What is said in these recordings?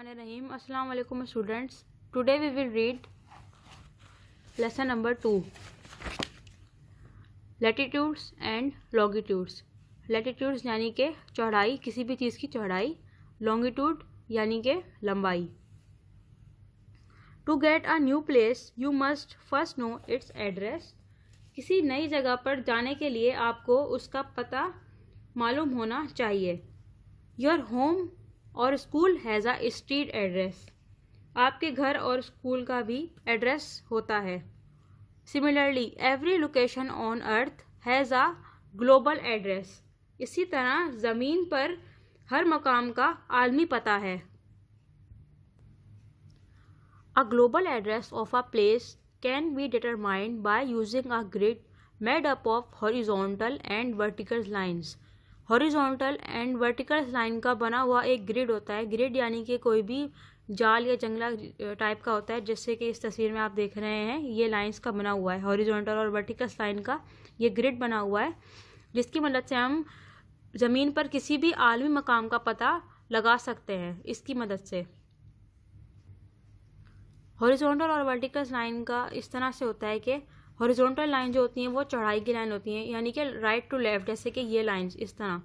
बिस्मिल्लाहिर्रहमानिर्रहीम। अस्सलाम वालेकुम students. Today we will read lesson number 2, latitudes and longitudes. Latitudes यानी कि चौड़ाई, किसी भी चीज़ की चौड़ाई, लॉन्गिट्यूड यानी कि लंबाई। To get a new place you must first know its address. किसी नई जगह पर जाने के लिए आपको उसका पता मालूम होना चाहिए। योर होम और school has a street address. आपके घर और स्कूल का भी एड्रेस होता है। Similarly every location on earth has a global address. इसी तरह ज़मीन पर हर मकाम का आलमी पता है। A global address of a place can be determined by using a grid made up of horizontal and vertical lines. Horizontal and vertical line का बना हुआ एक ग्रिड होता है। ग्रिड यानी कि कोई भी जाल या जंगला टाइप का होता है, जैसे कि इस तस्वीर में आप देख रहे हैं, ये लाइंस का बना हुआ है। हॉरिजॉन्टल और वर्टिकल लाइन का ये ग्रिड बना हुआ है, जिसकी मदद से हम ज़मीन पर किसी भी आलमी मकाम का पता लगा सकते हैं इसकी मदद से। हॉरिजॉन्टल और वर्टिकल लाइन का इस तरह से होता है कि हॉरिजॉन्टल लाइन जो होती हैं वो चौड़ाई की लाइन होती हैं, यानी कि राइट टू लेफ्ट, जैसे कि ये लाइंस इस तरह,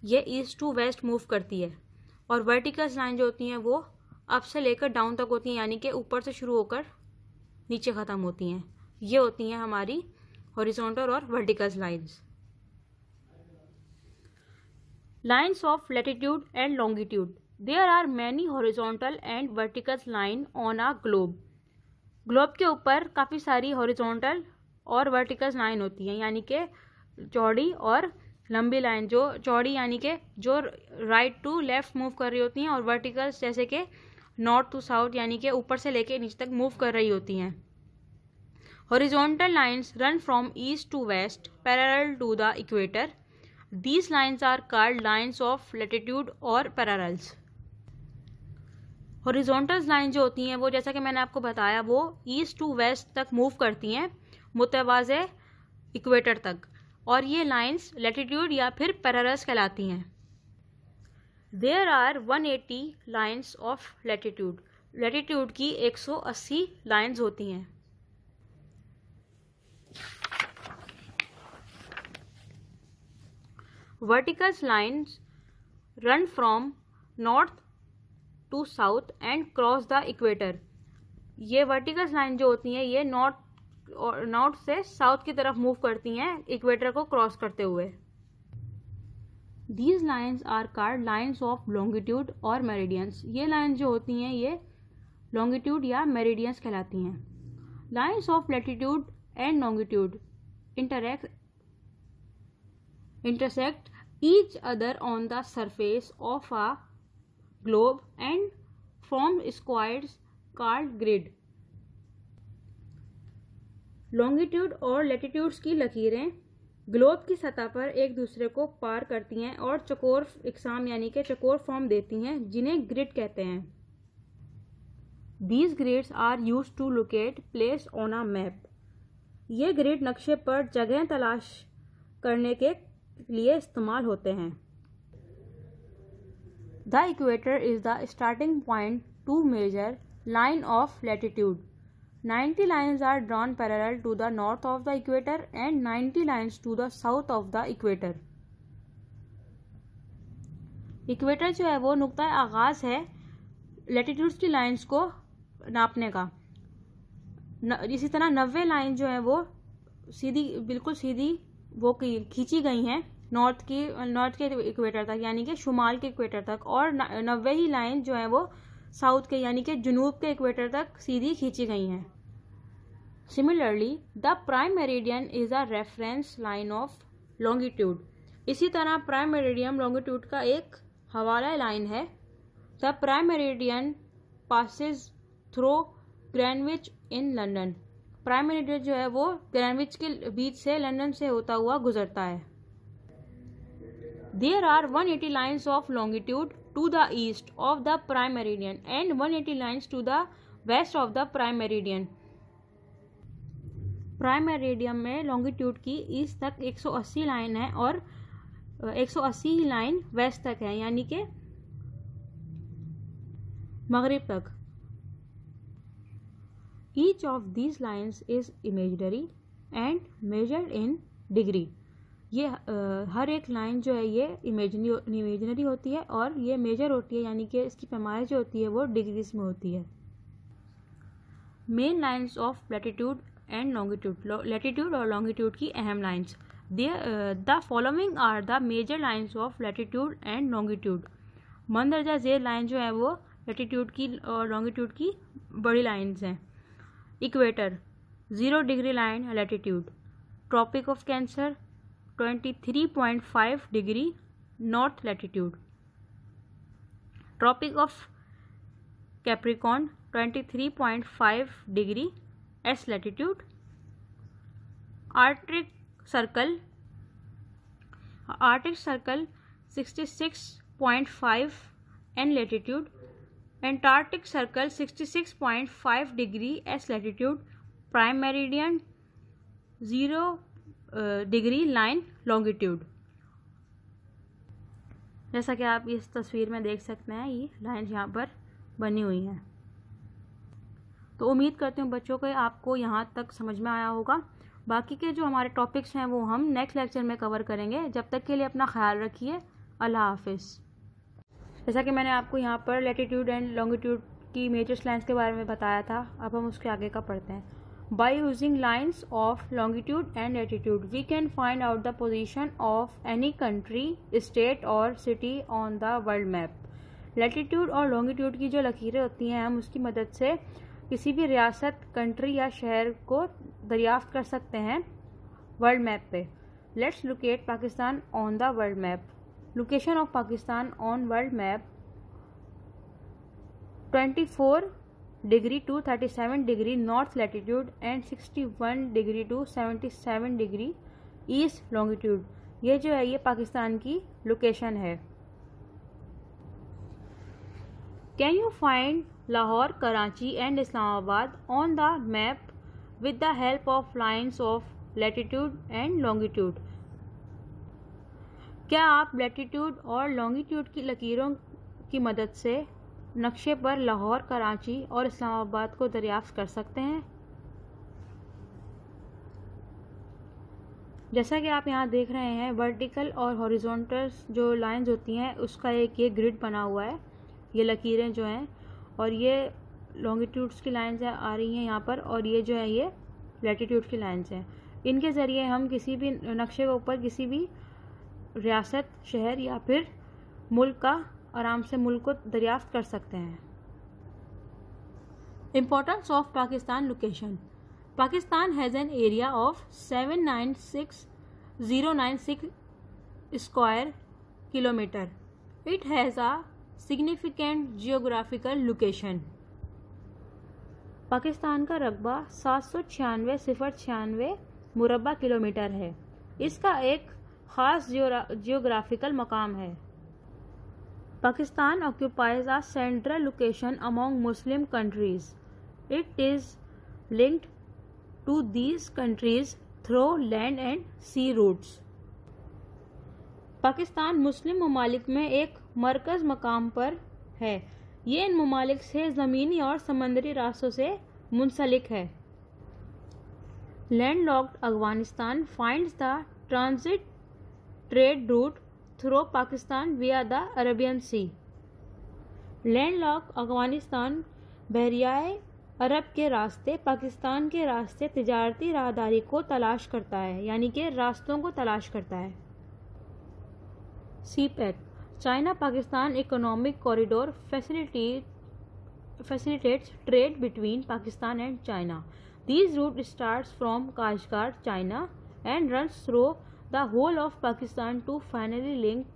ये ईस्ट टू वेस्ट मूव करती है। और वर्टिकल लाइन जो होती हैं वो अप से लेकर डाउन तक होती हैं, यानी कि ऊपर से शुरू होकर नीचे ख़त्म होती हैं। ये होती हैं हमारी हॉरिजॉन्टल और vertical lines. Lines of latitude and longitude. There are many horizontal and vertical line on a globe. Globe के ऊपर काफ़ी सारी हॉरिजॉन्टल और वर्टिकल लाइन होती हैं, यानी कि चौड़ी और लंबी लाइन। जो चौड़ी यानी कि जो राइट टू लेफ्ट मूव कर रही होती हैं, और वर्टिकल जैसे कि नॉर्थ टू साउथ, यानी कि ऊपर से लेके नीचे तक मूव कर रही होती हैं। Horizontal lines run from east to west parallel to the equator. These lines are called lines of latitude और parallels. हॉरिजॉन्टल लाइन जो होती हैं वो, जैसा कि मैंने आपको बताया, वो ईस्ट टू वेस्ट तक मूव करती हैं, मुतवाज़े इक्वेटर तक, और ये लाइंस लैटिट्यूड या फिर पैरेलल्स कहलाती हैं। There are 180 lines of latitude. Latitude की 180 लाइंस होती हैं। Vertical lines run from north to south and cross the equator. ये वर्टिकल लाइन जो होती हैं ये नॉर्थ से साउथ की तरफ मूव करती हैं, इक्वेटर को क्रॉस करते हुए। These lines are called lines of longitude और मेरिडियंस। ये लाइन जो होती हैं ये लॉन्गिट्यूड या मेरिडियंस कहलाती हैं। Lines of latitude and longitude intersect each other on the surface of a globe and form squares called grid. Longitude और लैटिट्यूड्स की लकीरें ग्लोब की सतह पर एक दूसरे को पार करती हैं और चकोर इकसाम यानी कि चकोर फॉर्म देती हैं, जिन्हें ग्रिड कहते हैं। These grids are used to locate place on a map. ये ग्रिड नक्शे पर जगह तलाश करने के लिए इस्तेमाल होते हैं। The equator is the starting point to measure line of latitude. 90 lines are drawn parallel to the north of the equator and 90 lines to the south of the equator. Equator जो है वो नुक्ता आगाज है लैटिट्यूड्स की lines को नापने का। इसी तरह 90 लाइन जो है वो सीधी, बिल्कुल सीधी वो खींची गई हैं नॉर्थ के इक्वेटर तक, यानी कि शुमाल के इक्वेटर तक, और 90 ही लाइन जो है वो साउथ के यानी कि जनूब के इक्वेटर तक सीधी खींची गई हैं। Similarly the prime meridian is a reference line of longitude. इसी तरह प्राइम मेरिडियन लॉन्गिट्यूड का एक हवाला लाइन है। The prime meridian passes through Greenwich in London. Prime meridian जो है वो ग्रेनविच के बीच से, लंदन से होता हुआ गुजरता है। There are 180 lines of longitude to the east of the prime meridian and 180 lines to the west of the prime meridian. Prime meridian में लॉन्गिट्यूड की ईस्ट तक 180 लाइन है और 180 लाइन वेस्ट तक है, यानी कि मगरिब तक। Each of these lines is imaginary and measured in degree. ये हर एक लाइन जो है ये इमेजिनरी होती है और ये मेजर होती है, यानी कि इसकी पैमाइश जो होती है वो डिग्रीज में होती है। Main lines of latitude and longitude, latitude और लॉन्गिट्यूड की अहम lines. The following are the major lines of latitude and longitude. मंदरजा झेल लाइन जो है वो लैटिट्यूड की और लॉन्गिट्यूड की बड़ी लाइन्स हैं। Equator 0 degree line latitude. Tropic of cancer 23.5 degree north latitude. Tropic of Capricorn 23.5 degree S latitude. Arctic circle 66.5 N latitude. Antarctic circle 66.5 degree S latitude. Prime meridian 0 degree line longitude. जैसा कि आप इस तस्वीर में देख सकते हैं, ये लाइन्स यहाँ पर बनी हुई हैं। तो उम्मीद करती हूँ बच्चों को आपको यहाँ तक समझ में आया होगा। बाकी के जो हमारे टॉपिक्स हैं वो हम नेक्स्ट लेक्चर में कवर करेंगे। जब तक के लिए अपना ख्याल रखिए। अल्लाह हाफिज़। जैसा कि मैंने आपको यहाँ पर लैटिट्यूड एंड लॉन्गिट्यूड की मेजर लाइन्स के बारे में बताया था, अब हम उसके आगे का पढ़ते हैं। By using lines of longitude and latitude, we can find out the position of any country, state और city on the world map. Latitude और longitude की जो लकीरें होती हैं, हम उसकी मदद से किसी भी रियासत, कंट्री या शहर को दरियाफ्त कर सकते हैं वर्ल्ड मैप पे। Let's locate Pakistan on the world map. Location of Pakistan on world map 24 degree to 37 degree north latitude and 61 degree to 77 degree east longitude. ये जो है ये पाकिस्तान की लोकेशन है। Can you find Lahore, Karachi and Islamabad on the map with the help of lines of latitude and longitude. क्या आप latitude और longitude की लकीरों की मदद से नक्शे पर लाहौर, कराची और इस्लामाबाद को दरियाफ्त कर सकते हैं? जैसा कि आप यहाँ देख रहे हैं, वर्टिकल और हॉरिजॉन्टल जो लाइंस होती हैं उसका एक ये ग्रिड बना हुआ है, ये लकीरें जो हैं, और ये लॉन्गिट्यूड्स की लाइंस आ रही हैं यहाँ पर, और ये जो है ये लैटिट्यूड की लाइंस हैं। इनके ज़रिए हम किसी भी नक्शे के ऊपर किसी भी रियासत, शहर या फिर मुल्क का आराम से मुल्क को दरियाफ्त कर सकते हैं। Importance of Pakistan location. Pakistan has an area of 796,096 square kilometre. It has a significant geographical location. Pakistan का रकबा 796,096 मुरबा किलोमीटर है। इसका एक ख़ास जियोग्राफिकल मकाम है। Pakistan occupies a central location among Muslim countries. It is linked to these countries through land and sea routes. Pakistan मुस्लिम ममालिक में एक मरकज़ मकाम पर है। ये इन ममालिक से ज़मीनी और समंदरी रास्तों से मुंसलिक है। Landlocked Afghanistan finds the transit trade route through Pakistan via the Arabian sea. Landlock Afghanistan बहरियाए अरब के रास्ते पाकिस्तान के रास्ते तिजारती राहदारी को तलाश करता है, यानी कि रास्तों को तलाश करता है। CPEC China Pakistan economic corridor facilitates trade between Pakistan and China. These route starts from Kashgar, China and runs through the whole of Pakistan to finally link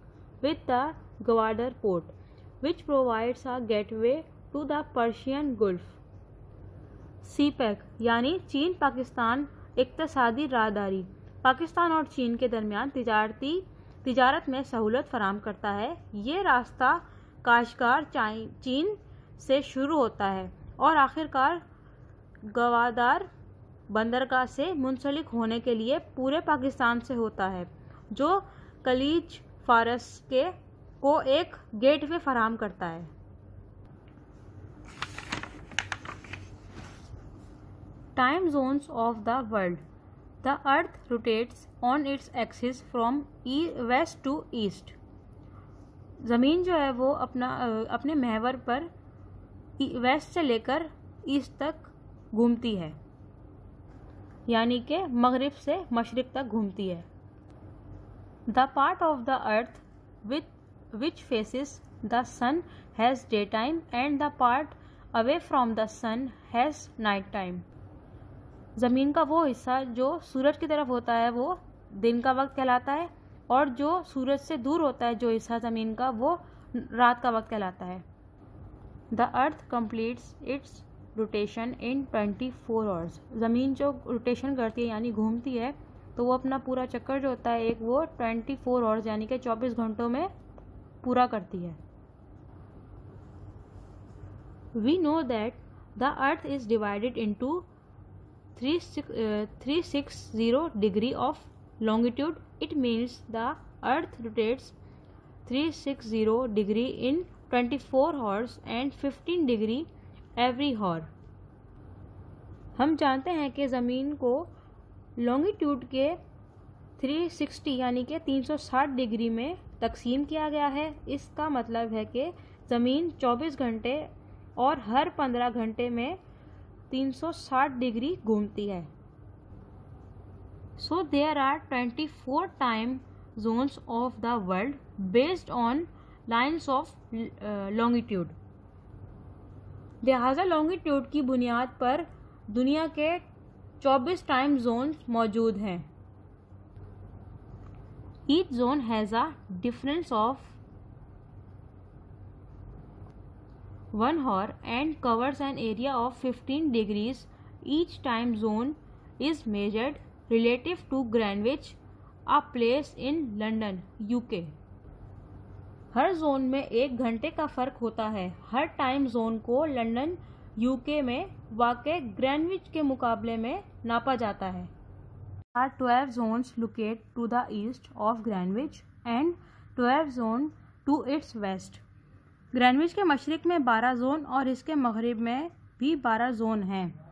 with the Gwadar port, which provides a gateway to the Persian Gulf. CPEC यानी चीन पाकिस्तान इक्तसादी राहदारी पाकिस्तान और चीन के दरमियान तिजारत में सहूलत फराहम करता है। ये रास्ता काशगार चीन से शुरू होता है और आखिरकार गवादार बंदरगाह से मुंसलिक होने के लिए पूरे पाकिस्तान से होता है, जो खलीज फारस को एक गेटवे फराहम करता है। Time zones of the world. The earth rotates on its axis from west to east. ज़मीन जो है वो अपने महवर पर वेस्ट से लेकर ईस्ट तक घूमती है, यानी कि मगरिब से मशरिक तक घूमती है। The part of the earth which faces the sun has day time and the part away from the sun has night time. ज़मीन का वो हिस्सा जो सूरज की तरफ होता है वो दिन का वक्त कहलाता है, और जो सूरज से दूर होता है जो हिस्सा ज़मीन का वो रात का वक्त कहलाता है। The earth completes it's rotation in 24 hours. ज़मीन जो रोटेशन करती है यानी घूमती है तो वो अपना पूरा चक्कर जो होता है वो 24 आवर्स यानी कि 24 घंटों में पूरा करती है। We know that the earth is divided into 360 degree of longitude. It means the earth rotates 360 degree in 24 hours and 15 degree every hour. हम जानते हैं कि ज़मीन को लॉन्गिट्यूड के 360 यानी कि 360 डिग्री में तकसीम किया गया है। इसका मतलब है कि ज़मीन 24 घंटे और हर 15 घंटे में 360 डिग्री घूमती है। So there are 24 time zones of the world based on lines of longitude. लिहाजा लॉन्गिट्यूड की बुनियाद पर दुनिया के 24 टाइम जोन्स मौजूद हैं। Each zone has a difference of 1 hour and covers an area of 15 degrees. Each time zone is measured relative to Greenwich, a place in London, UK. हर zone में 1 घंटे का फ़र्क होता है। हर टाइम जोन को लंदन यूके में वाक़े ग्रीनविच के मुकाबले में नापा जाता है। Are 12 zones locate to the east of Greenwich and 12 zone to its west. Greenwich के मशरिक में 12 जोन और इसके मगरिब में भी 12 जोन हैं।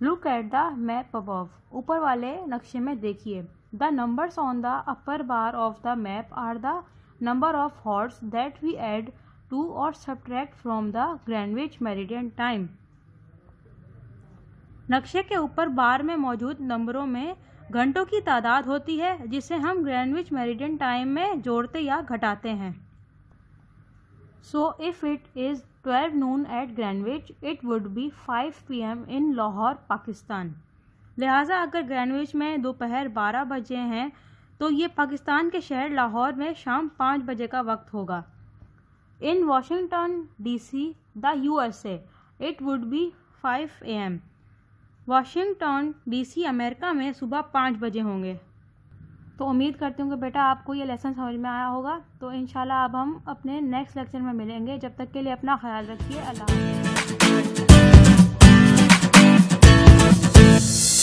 Look at the map above. ऊपर वाले नक्शे में देखिए। The numbers on the upper bar of the map are the number of hours that we add to or subtract from the Greenwich meridian time. नक्शे के ऊपर बार में मौजूद नंबरों में घंटों की तादाद होती है जिसे हम ग्रीनविच मेरिडियन टाइम में जोड़ते या घटाते हैं। So if it is 12 noon at Greenwich, it would be 5 PM in Lahore Pakistan. लिहाजा अगर ग्रीनविच में दोपहर 12 बजे हैं तो ये पाकिस्तान के शहर लाहौर में शाम 5 बजे का वक्त होगा। इन Washington DC the USA, it would be 5 AM। Washington DC America में सुबह 5 बजे होंगे। तो उम्मीद करती हूँ कि बेटा आपको ये लेसन समझ में आया होगा। तो इंशाल्लाह अब हम अपने नेक्स्ट लेक्चर में मिलेंगे। जब तक के लिए अपना ख्याल रखिए। अल्लाह हाफ़िज़।